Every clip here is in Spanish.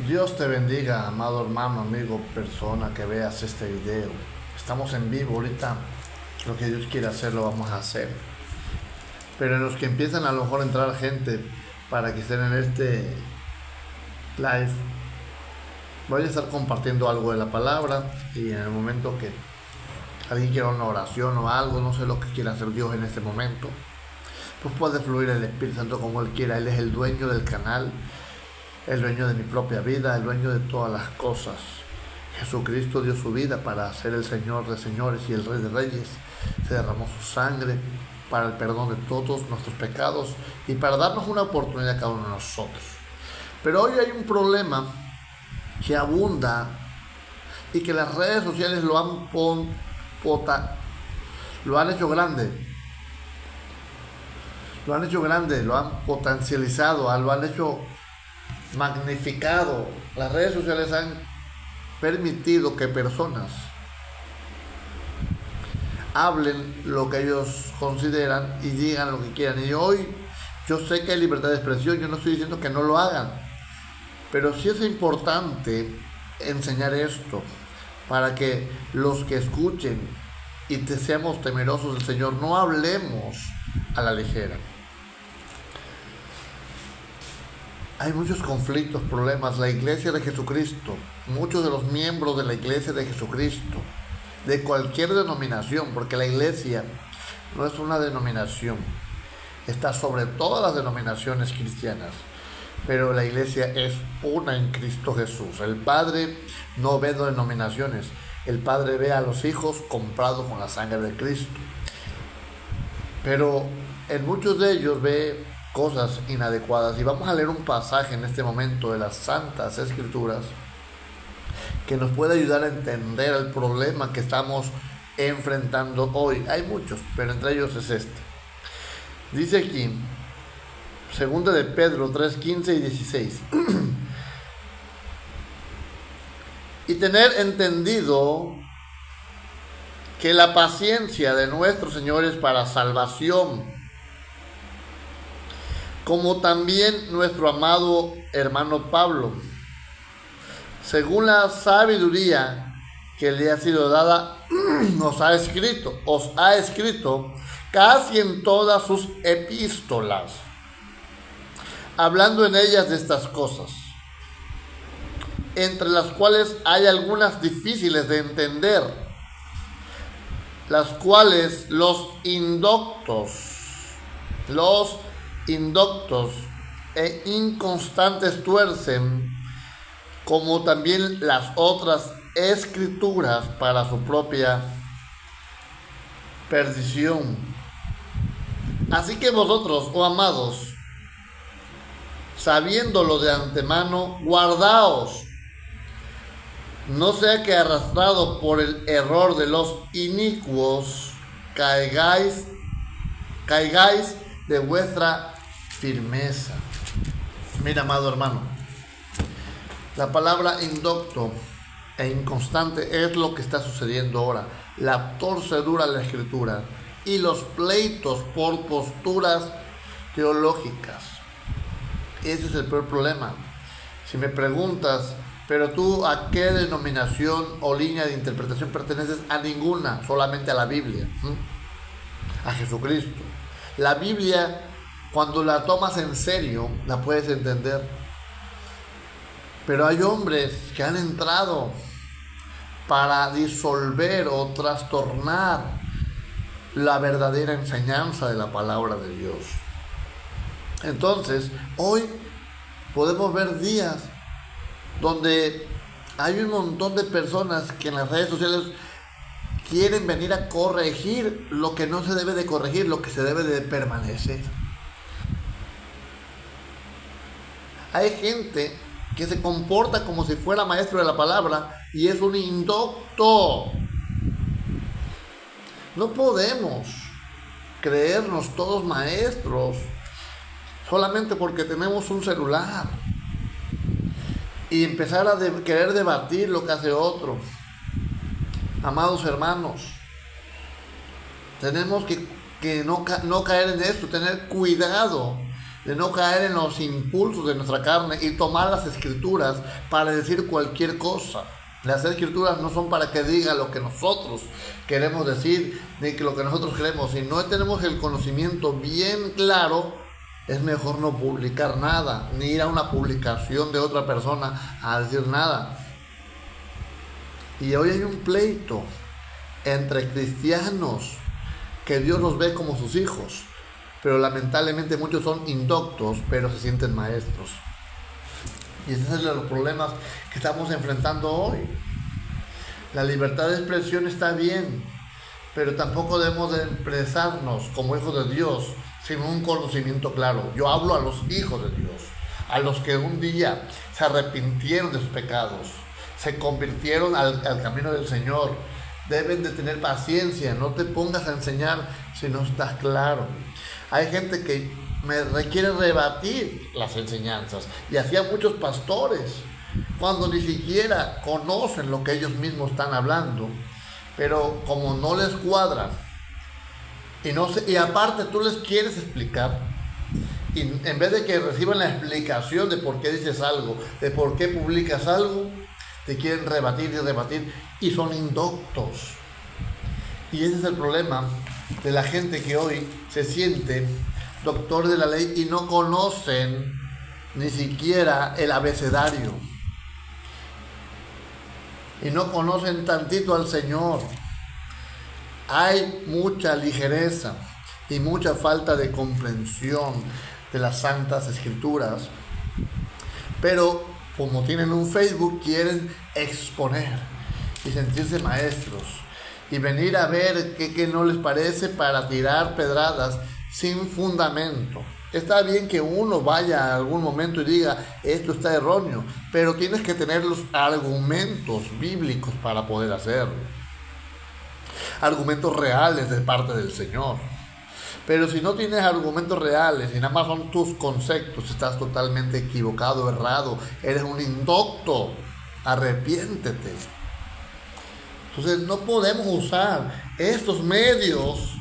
Dios te bendiga, amado hermano, amigo, persona que veas este video. Estamos en vivo ahorita. Lo que Dios quiere hacer lo vamos a hacer. Pero en los que empiezan a lo mejor a entrar gente para que estén en este live, voy a estar compartiendo algo de la palabra, y en el momento que alguien quiera una oración o algo, no sé lo que quiera hacer Dios en este momento, pues puede fluir el Espíritu Santo como Él quiera. Él es el dueño del canal, el dueño de mi propia vida, el dueño de todas las cosas. Jesucristo dio su vida para ser el Señor de señores y el Rey de reyes. Se derramó su sangre para el perdón de todos nuestros pecados y para darnos una oportunidad a cada uno de nosotros. Pero hoy hay un problema que abunda y que las redes sociales lo han hecho grande. Lo han hecho grande, lo han potencializado, lo han hecho magnificado. Las redes sociales han permitido que personas hablen lo que ellos consideran y digan lo que quieran. Y hoy yo sé que hay libertad de expresión, yo no estoy diciendo que no lo hagan, pero sí es importante enseñar esto para que los que escuchen y seamos temerosos del Señor, no hablemos a la ligera. Hay muchos conflictos, problemas. La iglesia de Jesucristo, muchos de los miembros de la iglesia de Jesucristo, de cualquier denominación, porque la iglesia no es una denominación, está sobre todas las denominaciones cristianas, pero la iglesia es una en Cristo Jesús. El Padre no ve denominaciones, el Padre ve a los hijos comprados con la sangre de Cristo, pero en muchos de ellos ve cosas inadecuadas. Y vamos a leer un pasaje en este momento de las Santas Escrituras que nos puede ayudar a entender el problema que estamos enfrentando hoy. Hay muchos, pero entre ellos es este. Dice aquí, 2 de Pedro 3, 15 y 16. Y tener entendido que la paciencia de nuestro Señor es para salvación, como también nuestro amado hermano Pablo, según la sabiduría que le ha sido dada, os ha escrito casi en todas sus epístolas, hablando en ellas de estas cosas, entre las cuales hay algunas difíciles de entender, las cuales los indoctos e inconstantes tuercen, como también las otras escrituras, para su propia perdición. Así que vosotros, oh amados, sabiéndolo de antemano, guardaos, no sea que arrastrados por el error de los inicuos caigáis de vuestra firmeza. Mira, amado hermano, la palabra indocto e inconstante es lo que está sucediendo ahora. La torcedura de la escritura y los pleitos por posturas teológicas. Ese es el peor problema. Si me preguntas, pero tú ¿a qué denominación o línea de interpretación perteneces? A ninguna, solamente a la Biblia, a Jesucristo. La Biblia, cuando la tomas en serio, la puedes entender. Pero hay hombres que han entrado para disolver o trastornar la verdadera enseñanza de la palabra de Dios. Entonces, hoy podemos ver días donde hay un montón de personas que en las redes sociales quieren venir a corregir lo que no se debe de corregir, lo que se debe de permanecer. Hay gente que se comporta como si fuera maestro de la palabra y es un indocto. No podemos creernos todos maestros solamente porque tenemos un celular y empezar a querer debatir lo que hace otro. Amados hermanos, tenemos que no caer en esto, tener cuidado de no caer en los impulsos de nuestra carne y tomar las escrituras para decir cualquier cosa. Las escrituras no son para que diga lo que nosotros queremos decir, ni que lo que nosotros queremos. Si no tenemos el conocimiento bien claro, es mejor no publicar nada, ni ir a una publicación de otra persona a decir nada. Y hoy hay un pleito entre cristianos que Dios los ve como sus hijos, pero lamentablemente muchos son indoctos, pero se sienten maestros. Y ese es uno de los problemas que estamos enfrentando hoy. La libertad de expresión está bien, pero tampoco debemos de expresarnos como hijos de Dios sin un conocimiento claro. Yo hablo a los hijos de Dios, a los que un día se arrepintieron de sus pecados, se convirtieron al camino del Señor. Deben de tener paciencia, no te pongas a enseñar si no estás claro. Hay gente que me requiere rebatir las enseñanzas, y así a muchos pastores, cuando ni siquiera conocen lo que ellos mismos están hablando, pero como no les cuadra, y aparte tú les quieres explicar, y en vez de que reciban la explicación de por qué dices algo, de por qué publicas algo, te quieren rebatir y rebatir, y son indoctos. Y ese es el problema de la gente que hoy se siente doctor de la ley y no conocen ni siquiera el abecedario, y no conocen tantito al Señor. Hay mucha ligereza y mucha falta de comprensión de las Santas Escrituras, pero como tienen un Facebook, quieren exponer y sentirse maestros y venir a ver qué no les parece para tirar pedradas sin fundamento. Está bien que uno vaya a algún momento y diga esto está erróneo, pero tienes que tener los argumentos bíblicos para poder hacerlo, argumentos reales de parte del Señor. Pero si no tienes argumentos reales y nada más son tus conceptos, estás totalmente equivocado, errado, eres un indocto. Arrepiéntete. Entonces no podemos usar estos medios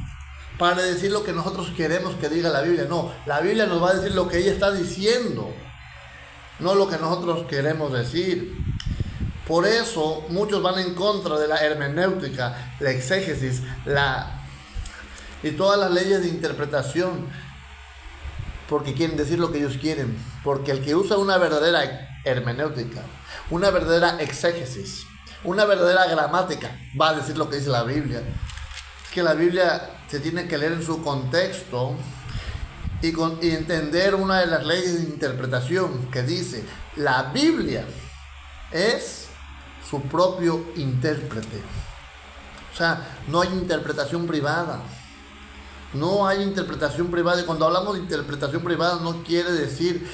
para decir lo que nosotros queremos que diga la Biblia. No, la Biblia nos va a decir lo que ella está diciendo, no lo que nosotros queremos decir. Por eso muchos van en contra de la hermenéutica, la exégesis, y todas las leyes de interpretación, porque quieren decir lo que ellos quieren. Porque el que usa una verdadera hermenéutica, una verdadera exégesis, una verdadera gramática, va a decir lo que dice la Biblia. Que la Biblia se tiene que leer en su contexto y entender una de las leyes de interpretación que dice: la Biblia es su propio intérprete. O sea, no hay interpretación privada. No hay interpretación privada. Y cuando hablamos de interpretación privada, no quiere decir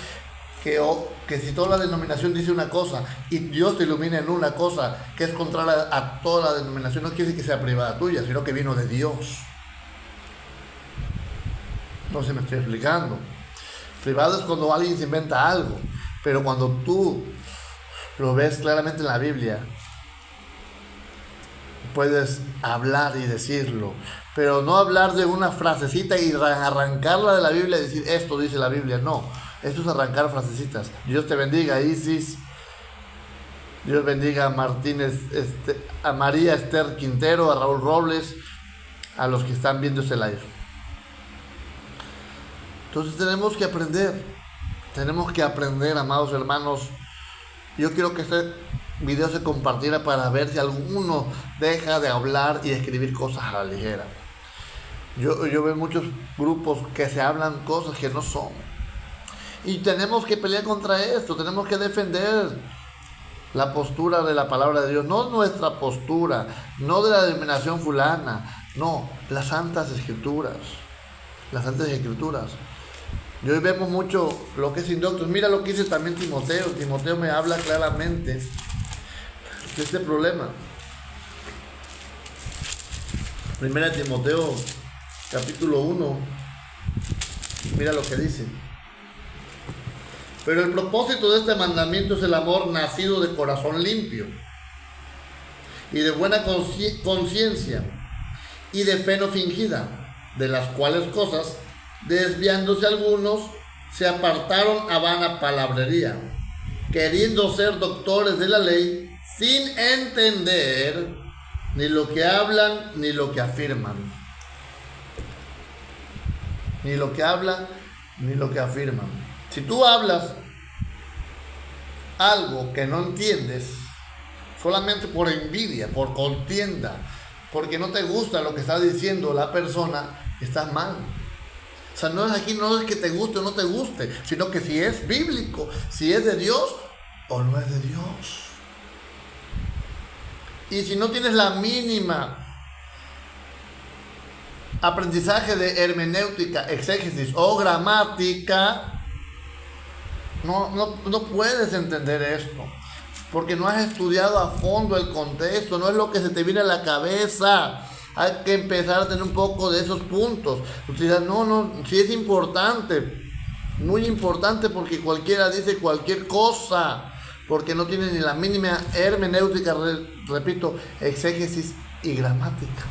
que si toda la denominación dice una cosa y Dios te ilumina en una cosa que es contraria a toda la denominación, no quiere decir que sea privada tuya, sino que vino de Dios. No se me estoy explicando. Privado es cuando alguien se inventa algo, pero cuando tú lo ves claramente en la Biblia, puedes hablar y decirlo, pero no hablar de una frasecita y arrancarla de la Biblia y decir esto dice la Biblia. No, esto es arrancar frasecitas. Dios te bendiga, Isis. Dios bendiga a Martínez, a María Esther Quintero, a Raúl Robles, a los que están viendo este live. Entonces tenemos que aprender, amados hermanos. Yo quiero que este video se compartiera para ver si alguno deja de hablar y escribir cosas a la ligera. Yo veo muchos grupos que se hablan cosas que no son. Y tenemos que pelear contra esto, tenemos que defender la postura de la palabra de Dios, no nuestra postura, no de la denominación fulana, no, las Santas Escrituras. Las Santas Escrituras. Y hoy vemos mucho lo que es indoctos. Mira lo que dice también Timoteo. Timoteo me habla claramente de este problema. Primera Timoteo, capítulo 1. Mira lo que dice. Pero el propósito de este mandamiento es el amor nacido de corazón limpio y de buena conciencia y de fe no fingida, de las cuales cosas, desviándose algunos, se apartaron a vana palabrería, queriendo ser doctores de la ley, sin entender ni lo que hablan ni lo que afirman. Ni lo que hablan ni lo que afirman. Si tú hablas algo que no entiendes, solamente por envidia, por contienda, porque no te gusta lo que está diciendo la persona, estás mal. O sea, no es que te guste o no te guste, sino que si es bíblico, si es de Dios o no es de Dios. Y si no tienes la mínima aprendizaje de hermenéutica, exégesis o gramática, no puedes entender esto, porque no has estudiado a fondo el contexto, no es lo que se te viene a la cabeza. Hay que empezar a tener un poco de esos puntos. Ustedes dirán, sí es importante, muy importante, porque cualquiera dice cualquier cosa, porque no tiene ni la mínima hermenéutica, repito, exégesis y gramática.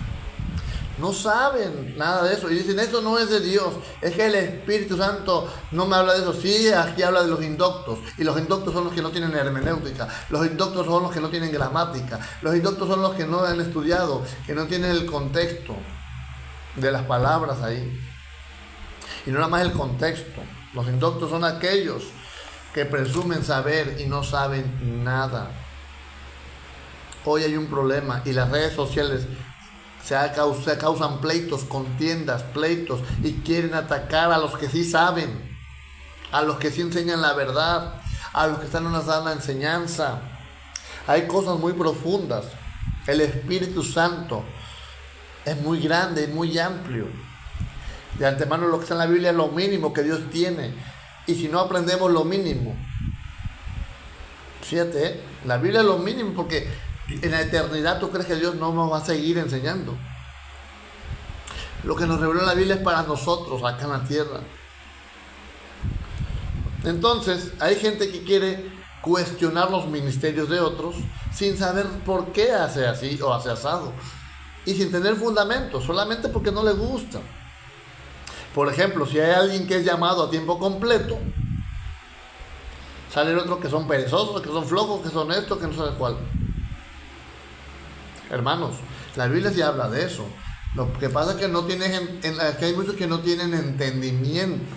No saben nada de eso y dicen, eso no es de Dios, es que el Espíritu Santo no me habla de eso. Sí, aquí habla de los indoctos, y los indoctos son los que no tienen hermenéutica, los indoctos son los que no tienen gramática, los indoctos son los que no han estudiado, que no tienen el contexto de las palabras ahí, y no nada más el contexto. Los indoctos son aquellos que presumen saber y no saben nada. Hoy hay un problema y las redes sociales se causan pleitos, contiendas, pleitos, y quieren atacar a los que sí saben, a los que sí enseñan la verdad, a los que están en una sana enseñanza. Hay cosas muy profundas. El Espíritu Santo es muy grande y muy amplio. De antemano, lo que está en la Biblia es lo mínimo que Dios tiene, y si no aprendemos lo mínimo, fíjate, la Biblia es lo mínimo, porque en la eternidad, ¿tú crees que Dios no nos va a seguir enseñando? Lo que nos reveló en la Biblia es para nosotros, acá en la tierra. Entonces, hay gente que quiere cuestionar los ministerios de otros sin saber por qué hace así o hace asado, y sin tener fundamento, solamente porque no le gusta. Por ejemplo, si hay alguien que es llamado a tiempo completo, salen otros que son perezosos, que son flojos, que son esto, que no sé cuál. Hermanos, la Biblia sí habla de eso. Lo que pasa es que que hay muchos que no tienen entendimiento.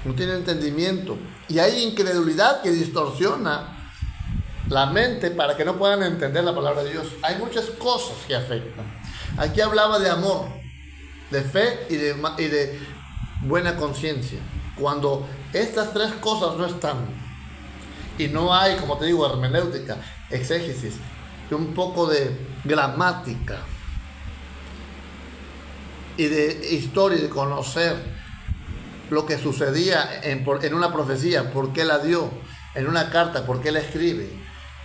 No tienen entendimiento. Y hay incredulidad que distorsiona la mente para que no puedan entender la palabra de Dios. Hay muchas cosas que afectan. Aquí hablaba de amor, de fe y de buena conciencia. Cuando estas tres cosas no están, y no hay, como te digo, hermenéutica, exégesis, un poco de gramática y de historia, de conocer lo que sucedía en una profecía, por qué la dio, en una carta, por qué la escribe,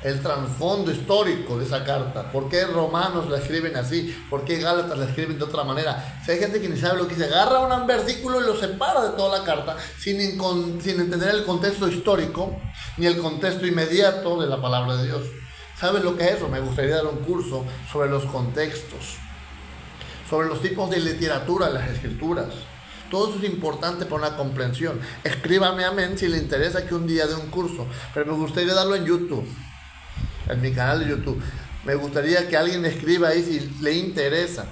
el trasfondo histórico de esa carta, por qué Romanos la escriben así, por qué Gálatas la escriben de otra manera. Si hay gente que ni sabe lo que dice, agarra un versículo y lo separa de toda la carta sin entender el contexto histórico ni el contexto inmediato de la palabra de Dios. ¿Sabes lo que es eso? Me gustaría dar un curso sobre los contextos, sobre los tipos de literatura en las escrituras. Todo eso es importante para una comprensión. Escríbame amén si le interesa que un día dé un curso, pero me gustaría darlo en YouTube, en mi canal de YouTube. Me gustaría que alguien escriba ahí si le interesa,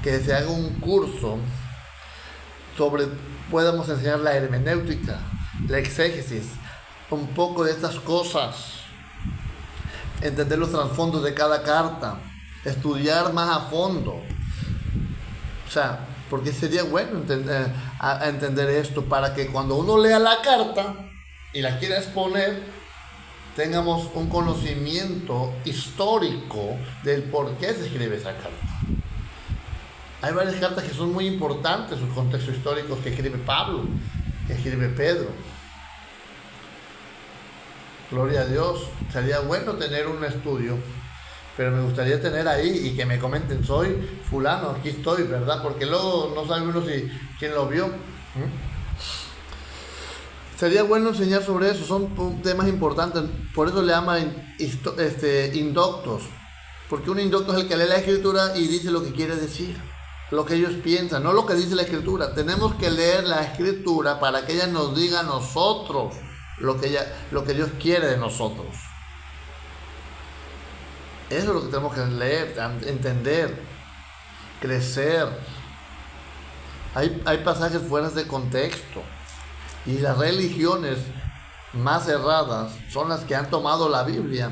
que se haga un curso sobre, podamos enseñar la hermenéutica, la exégesis, un poco de estas cosas. Entender los trasfondos de cada carta, estudiar más a fondo. O sea, porque sería bueno entender esto para que cuando uno lea la carta y la quiera exponer, tengamos un conocimiento histórico del por qué se escribe esa carta. Hay varias cartas que son muy importantes, sus contextos históricos, que escribe Pablo, que escribe Pedro. Gloria a Dios. Sería bueno tener un estudio, pero me gustaría tener ahí y que me comenten, soy fulano, aquí estoy, ¿verdad? Porque luego no sabe uno quién lo vio. Sería bueno enseñar sobre eso, son temas importantes. Por eso le llaman indoctos, porque un indocto es el que lee la escritura y dice lo que quiere decir. lo que ellos piensan, no lo que dice la Escritura. Tenemos que leer la Escritura para que ella nos diga a nosotros lo que Dios quiere de nosotros. Eso es lo que tenemos que leer, entender, crecer. Hay pasajes fuera de contexto. Y las religiones más erradas son las que han tomado la Biblia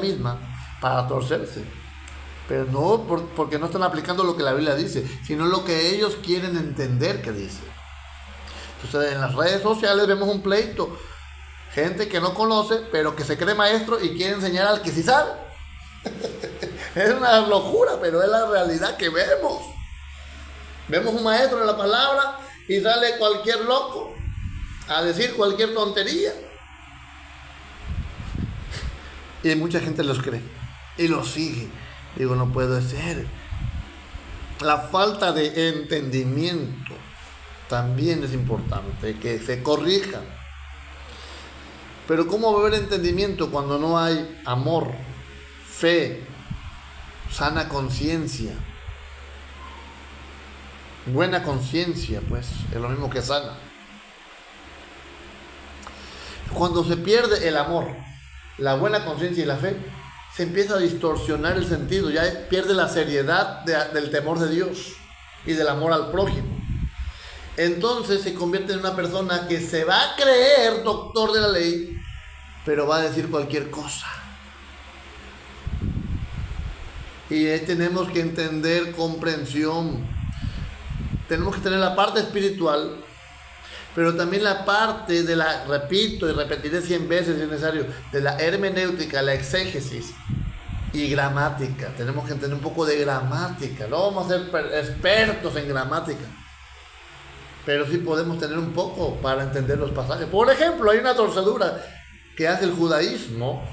misma, para torcerse. Pero no porque no están aplicando lo que la Biblia dice, sino lo que ellos quieren entender que dice. Entonces en las redes sociales vemos un pleito. Gente que no conoce, pero que se cree maestro y quiere enseñar al que sí sabe. Es una locura, pero es la realidad que vemos. Vemos un maestro en la palabra y sale cualquier loco a decir cualquier tontería. Y mucha gente los cree y los sigue. Digo, no puede ser. La falta de entendimiento también es importante, que se corrija. Pero ¿cómo va a haber entendimiento cuando no hay amor, fe, sana conciencia? Buena conciencia, pues, es lo mismo que sana. Cuando se pierde el amor, la buena conciencia y la fe, se empieza a distorsionar el sentido, ya pierde la seriedad del temor de Dios y del amor al prójimo. Entonces se convierte en una persona que se va a creer doctor de la ley, pero va a decir cualquier cosa. Y tenemos que entender comprensión. Tenemos que tener la parte espiritual, pero también la parte de la, repito y repetiré 100 veces si es necesario, de la hermenéutica, la exégesis y gramática. Tenemos que entender un poco de gramática. No vamos a ser expertos en gramática, pero sí podemos tener un poco para entender los pasajes. Por ejemplo, hay una torcedura que hace el judaísmo.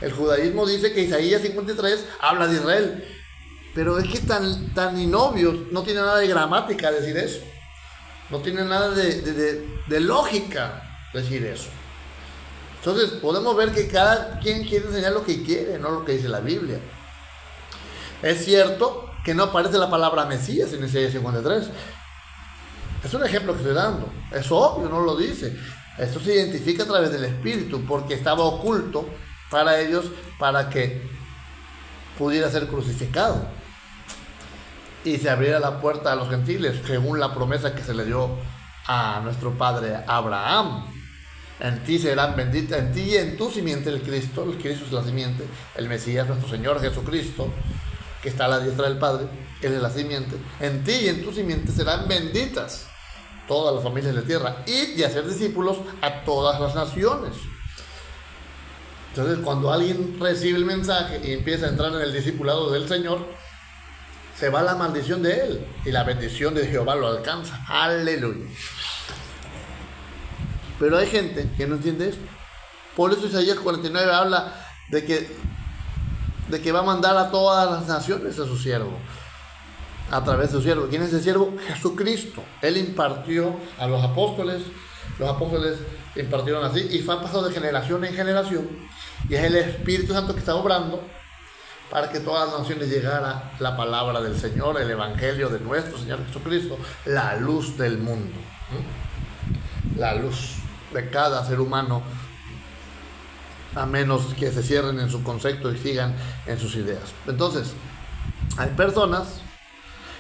El judaísmo dice que Isaías 53 habla de Israel, pero es que tan inobvio, no tiene nada de gramática decir eso. No tiene nada de lógica decir eso. Entonces podemos ver que cada quien quiere enseñar lo que quiere, no lo que dice la Biblia. Es cierto que no aparece la palabra Mesías en Isaías 53. Es un ejemplo que estoy dando. Es obvio, no lo dice. Esto se identifica a través del Espíritu, porque estaba oculto para ellos, para que pudiera ser crucificado y se abriera la puerta a los gentiles, según la promesa que se le dio a nuestro padre Abraham. En ti serán benditas, en ti y en tu simiente el Cristo es la simiente, el Mesías, nuestro Señor Jesucristo, que está a la diestra del Padre, Él es la simiente. En ti y en tu simiente serán benditas todas las familias de la tierra, y hacer discípulos a todas las naciones. Entonces, cuando alguien recibe el mensaje y empieza a entrar en el discipulado del Señor, se va la maldición de él y la bendición de Jehová lo alcanza. Aleluya. Pero hay gente que no entiende esto. Por eso Isaías 49 habla de que va a mandar a todas las naciones a su siervo, a través de su siervo. ¿Quién es ese siervo? Jesucristo. Él impartió a los apóstoles impartieron así, y fue pasado de generación en generación, y es el Espíritu Santo que está obrando para que todas las naciones llegara la palabra del Señor, el Evangelio de nuestro Señor Jesucristo, la luz del mundo, la luz de cada ser humano, a menos que se cierren en su concepto y sigan en sus ideas. Entonces, hay personas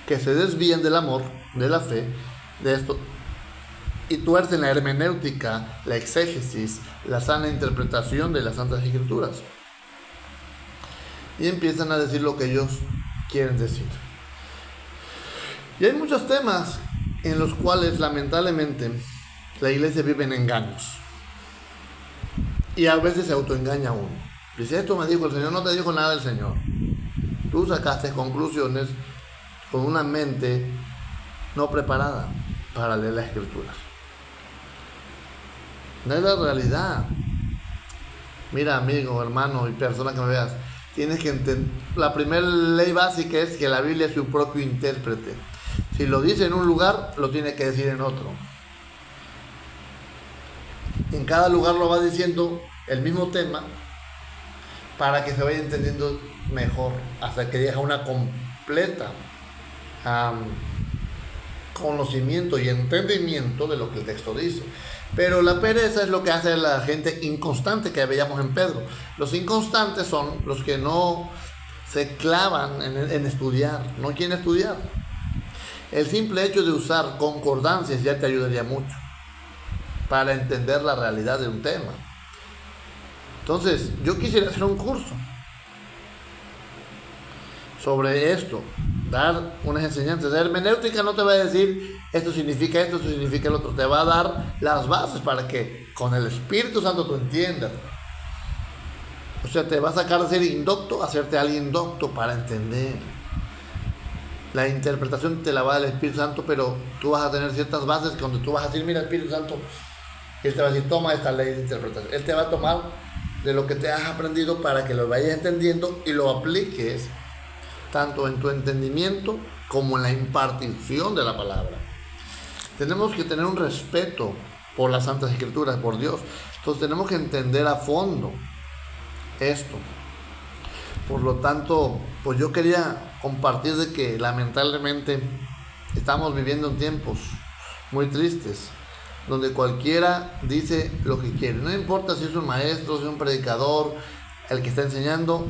que se desvían del amor, de la fe, de esto, y tuercen la hermenéutica, la exégesis, la sana interpretación de las Santas Escrituras, y empiezan a decir lo que ellos quieren decir. Y hay muchos temas en los cuales lamentablemente la iglesia vive en engaños, y a veces se autoengaña uno. Dice, esto me dijo el Señor. No te dijo nada el Señor. Tú sacaste conclusiones con una mente no preparada para leer las Escrituras. No es la realidad. Mira, amigo, hermano y persona que me veas, tienes que entender. La primera ley básica es que la Biblia es su propio intérprete. Si lo dice en un lugar, lo tiene que decir en otro. En cada lugar lo va diciendo el mismo tema para que se vaya entendiendo mejor, hasta que llegue a una completa conocimiento y entendimiento de lo que el texto dice. Pero la pereza es lo que hace la gente inconstante que veíamos en Pedro. Los inconstantes son los que no se clavan en estudiar, no quieren estudiar. El simple hecho de usar concordancias ya te ayudaría mucho para entender la realidad de un tema. Entonces, yo quisiera hacer un curso sobre esto, dar unas enseñanzas. La hermenéutica no te va a decir esto significa esto, esto significa el otro. Te va a dar las bases para que con el Espíritu Santo tú entiendas. O sea, te va a sacar de ser indocto, hacerte alguien docto para entender. La interpretación te la va a dar el Espíritu Santo, pero tú vas a tener ciertas bases que donde tú vas a decir, mira, Espíritu Santo, Él te va a decir, toma esta ley de interpretación. Él te va a tomar de lo que te has aprendido para que lo vayas entendiendo y lo apliques tanto en tu entendimiento como en la impartición de la palabra. Tenemos que tener un respeto por las Santas Escrituras, por Dios. Entonces tenemos que entender a fondo esto. Por lo tanto, pues yo quería compartir de que lamentablemente estamos viviendo en tiempos muy tristes, donde cualquiera dice lo que quiere. No importa si es un maestro, si es un predicador, el que está enseñando,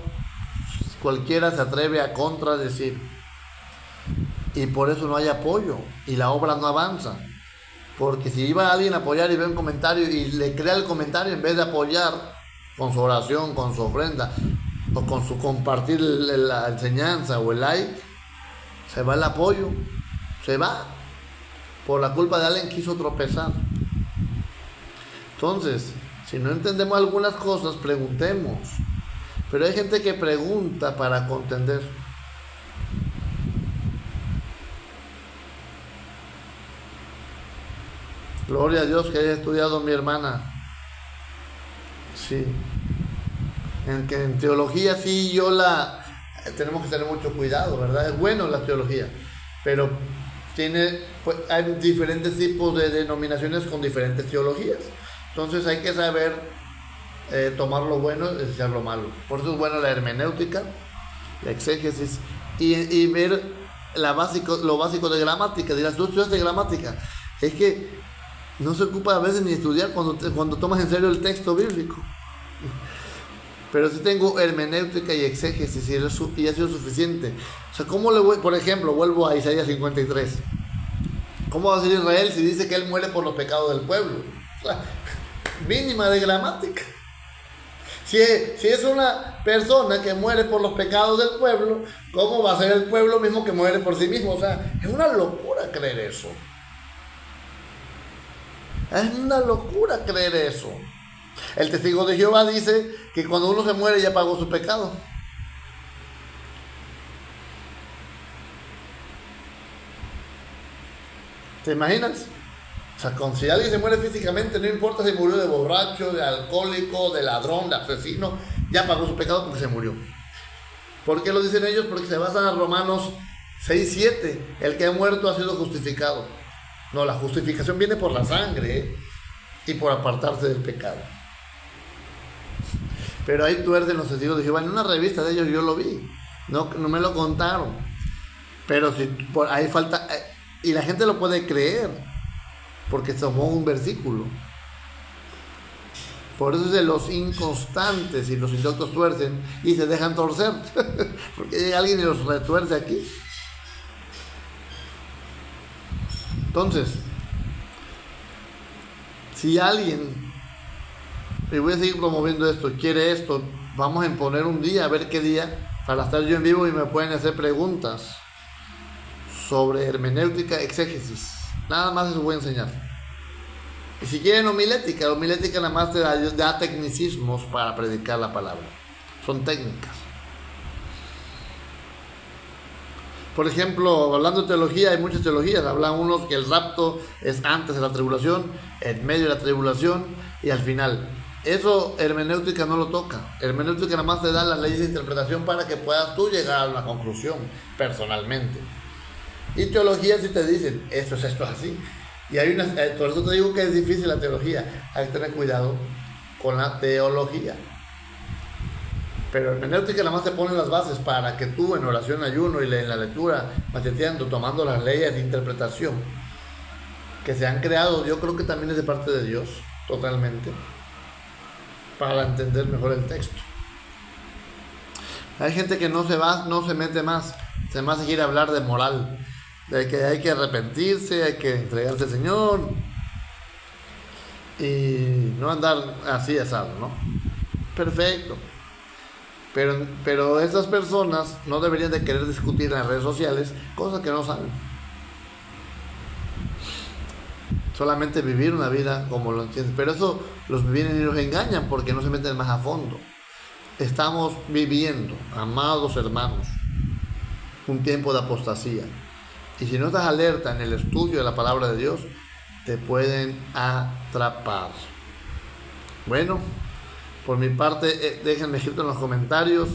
cualquiera se atreve a contradecir. Y por eso no hay apoyo y la obra no avanza. Porque si iba alguien a apoyar y ve un comentario y le crea el comentario en vez de apoyar con su oración, con su ofrenda o con su compartir la enseñanza o el like, se va el apoyo, se va por la culpa de alguien que quiso tropezar. Entonces, si no entendemos algunas cosas, preguntemos. Pero hay gente que pregunta para contender. Gloria a Dios que haya estudiado mi hermana. Sí. En teología sí tenemos que tener mucho cuidado, ¿verdad? Es bueno la teología, pero hay diferentes tipos de denominaciones con diferentes teologías. Entonces hay que saber tomar lo bueno y desechar lo malo. Por eso es buena la hermenéutica, la exégesis y ver lo básico de gramática. Dirás, ¿tú estudiaste gramática? Es que no se ocupa a veces ni estudiar cuando tomas en serio el texto bíblico. Pero sí tengo hermenéutica y exégesis y ha sido suficiente. O sea, ¿cómo le voy? Por ejemplo, vuelvo a Isaías 53. ¿Cómo va a ser Israel si dice que él muere por los pecados del pueblo? O sea, mínima de gramática. Si es una persona que muere por los pecados del pueblo, ¿cómo va a ser el pueblo mismo que muere por sí mismo? O sea, es una locura creer eso. Es una locura creer eso. El testigo de Jehová dice que cuando uno se muere ya pagó su pecado. ¿Te imaginas? O sea, si alguien se muere físicamente, no importa si murió de borracho, de alcohólico, de ladrón, de asesino, ya pagó su pecado porque se murió. ¿Por qué lo dicen ellos? Porque se basan en Romanos 6:7. El que ha muerto ha sido justificado. No, la justificación viene por la sangre y por apartarse del pecado. Pero ahí tuercen los testigos de Jehová. En una revista de ellos yo lo vi. No me lo contaron. Pero si por ahí falta... y la gente lo puede creer. Porque tomó un versículo. Por eso es de los inconstantes y los indoctos tuercen y se dejan torcer. Porque llega alguien y los retuerce aquí. Entonces, si alguien, y voy a seguir promoviendo esto, quiere esto, vamos a imponer un día, a ver qué día, para estar yo en vivo y me pueden hacer preguntas sobre hermenéutica, exégesis. Nada más les voy a enseñar. Y si quieren homilética nada más te da tecnicismos para predicar la palabra. Son técnicas. Por ejemplo, hablando de teología, hay muchas teologías. Hablan unos que el rapto es antes de la tribulación, en medio de la tribulación y al final. Eso hermenéutica no lo toca. Hermenéutica nada más te da las leyes de interpretación para que puedas tú llegar a una conclusión personalmente. Y teología sí te dicen, esto es así. Y hay por eso te digo que es difícil la teología. Hay que tener cuidado con la teología. Pero hermenéutica nada más te pone las bases para que tú en oración, ayuno y en la lectura, macheteando, tomando las leyes de interpretación que se han creado, yo creo que también es de parte de Dios, totalmente, para entender mejor el texto. Hay gente que no se mete más, se más quiere hablar de moral, de que hay que arrepentirse, hay que entregarse al Señor y no andar así asado, ¿no? Perfecto. Pero esas personas no deberían de querer discutir en las redes sociales cosas que no saben. Solamente vivir una vida como lo entienden. Pero eso los vienen y los engañan porque no se meten más a fondo. Estamos viviendo, amados hermanos, un tiempo de apostasía. Y si no estás alerta en el estudio de la palabra de Dios, te pueden atrapar. Bueno, por mi parte, déjenme escrito en los comentarios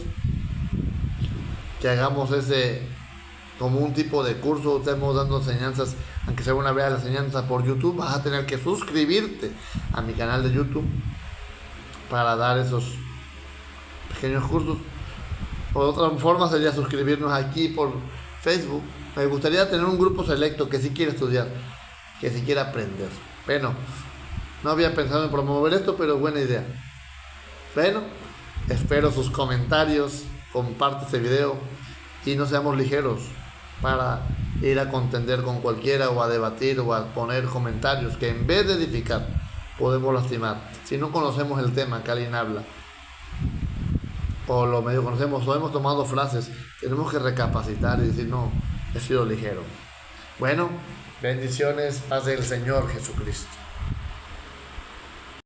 que hagamos ese como un tipo de curso. Estamos dando enseñanzas, aunque sea una vez la enseñanza por YouTube. Vas a tener que suscribirte a mi canal de YouTube para dar esos pequeños cursos. O otra forma sería suscribirnos aquí por Facebook. Me gustaría tener un grupo selecto que sí quiere estudiar, que sí quiere aprender. Bueno, no había pensado en promover esto, pero buena idea. Bueno, espero sus comentarios, comparte este video y no seamos ligeros para ir a contender con cualquiera o a debatir o a poner comentarios que en vez de edificar podemos lastimar. Si no conocemos el tema que alguien habla o lo medio conocemos o hemos tomado frases, tenemos que recapacitar y decir no, he sido ligero. Bueno, bendiciones, paz del Señor Jesucristo.